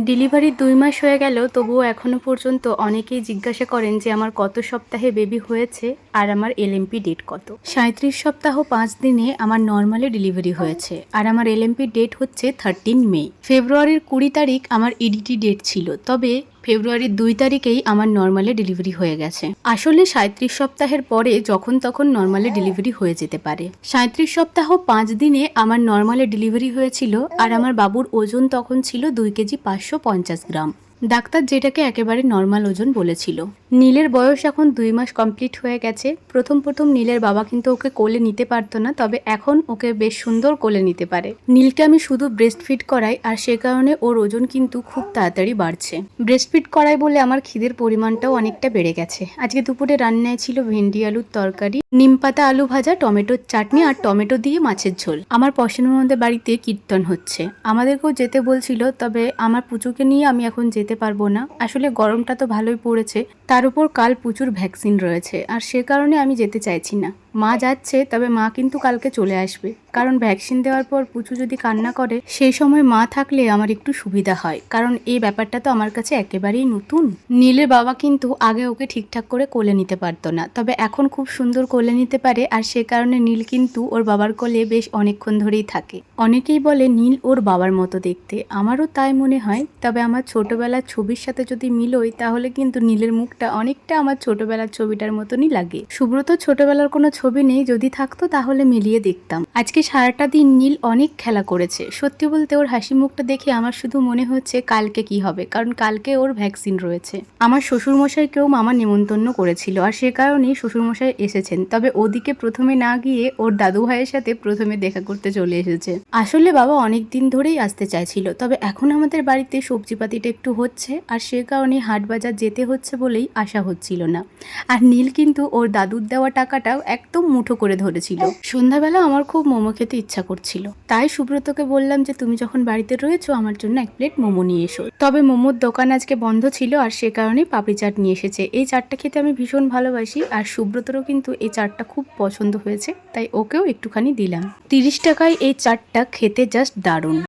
ডেলিভারির ২ মাস হয়ে গেল, তবুও এখনো পর্যন্ত অনেকেই জিজ্ঞাসা করেন যে আমার কত সপ্তাহে বেবি হয়েছে আর আমার এলএমপি ডেট কত। ৩৭ সপ্তাহ ৫ দিনে আমার নর্মালি ডেলিভারি হয়েছে আর আমার এলএমপি ডেট হচ্ছে 13 মে। ফেব্রুয়ারির ২০ তারিখ আমার ইডিটি ডেট ছিল, তবে ফেব্রুয়ারির ২ তারিখেই আমার নর্মালি ডেলিভারি হয়ে গেছে। আসলে ৩৭ সপ্তাহের পরে যখন তখন নর্মালি ডেলিভারি হয়ে যেতে পারে। ৩৭ সপ্তাহ ৫ দিনে আমার নর্মালি ডেলিভারি হয়েছিল আর আমার বাবুর ওজন তখন ছিল ২ কেজি ৫৫০ গ্রাম। ডাক্তার যেটাকে একেবারে নর্মাল ওজন বলেছিল। নীলের বয়স এখন ২ মাস কমপ্লিট হয়ে গেছে। প্রথম নীলের বাবা কিন্তু ওকে কোলে নিতে পারতো না, তবে এখন ওকে বেশ সুন্দর কোলে নিতে পারে। নীলকে আমি শুধু ব্রেস্ট ফিড করাই আর সে কারণে ওর ওজন কিন্তু খুব তাড়াতাড়ি বাড়ছে। ব্রেস্ট ফিড করাই বলে আমার খিদের পরিমাণটাও অনেকটা বেড়ে গেছে। আজকে দুপুরে রান্নায় ছিল ভেন্ডি আলুর তরকারি, নিমপাতা আলু ভাজা, টমেটোর চাটনি আর টমেটো দিয়ে মাছের ঝোল। আমার পশ্চিমবঙ্গের বাড়িতে কীর্তন হচ্ছে, আমাদেরকেও যেতে বলছিল, তবে আমার পুচুকে নিয়ে আমি এখন যেতে পারবো না। আসলে গরমটা তো ভালোই পড়েছে, তার উপর কাল প্রচুর ভ্যাকসিন রয়েছে আর সে কারণে আমি যেতে চাইছি না। মা যাচ্ছে, তবে মা কিন্তু কালকে চলে আসবে, কারণ ভ্যাকসিন দেওয়ার পর পুচু যদি কান্না করে সেই সময় মা থাকলে আমার একটু সুবিধা হয়, কারণ এই ব্যাপারটা তো আমার কাছে একেবারেই নতুন। নীলের বাবা কিন্তু আগে ওকে ঠিকঠাক করে কোলে নিতে পারতো না, তবে এখন খুব সুন্দর কোলে নিতে পারে আর সে কারণে নীল কিন্তু ওর বাবার কোলে বেশ অনেকক্ষণ ধরেই থাকে। অনেকেই বলে নীল ওর বাবার মতো দেখতে, আমারও তাই মনে হয়। তবে আমার ছোটবেলার ছবির সাথে যদি মিলোই তাহলে কিন্তু নীলের মুখটা অনেকটা আমার ছোটবেলার ছবিটার মতনই লাগে। সুব্রত ছোটবেলার কোনো ছবি নেই, যদি থাকতো তাহলে মিলিয়ে দেখতাম। আজকে সারাটা দিন নীল অনেক খেলা করেছে। সত্যি বলতে ওর হাসি মুখটা দেখে আমার শুধু মনে হচ্ছে কালকে কি হবে, কারণ কালকে ওর ভ্যাকসিন রয়েছে। আমার শ্বশুরমশাইকেও মামা নেমন্তন্ন করেছিল আর সে কারণেই শ্বশুরমশাই এসেছেন, তবে ওদিকে প্রথমে না গিয়ে ওর দাদু ভাইয়ের সাথে প্রথমে দেখা করতে চলে এসেছে। আসলে বাবা অনেক দিন ধরেই আসতে চাইছিল, তবে এখন আমাদের বাড়িতে সবজিপাতিটা একটু হচ্ছে আর সে কারণে হাট বাজার যেতে হচ্ছে বলেই আসা হচ্ছিল না। আর নীল কিন্তু ওর দাদুর দেওয়া টাকাটাও একদম মুঠো করে ধরেছিল। সন্ধ্যাবেলা আমার খুব মোমো খেতে ইচ্ছা করছিল, তাই সুব্রতকে বললাম যে তুমি যখন বাড়িতে রয়েছো আমার জন্য 1 প্লেট মোমো নিয়ে এসো। তবে মোমোর দোকান আজকে বন্ধ ছিল আর সে কারণে পাপড়ি চাট নিয়ে এসেছে। এই চাটটা খেতে আমি ভীষণ ভালোবাসি আর সুব্রতরও কিন্তু এই চাটটা খুব পছন্দ হয়েছে, তাই ওকেও একটুখানি দিলাম। 30 টাকায় এই চাটটা খেতে জাস্ট দারুণ।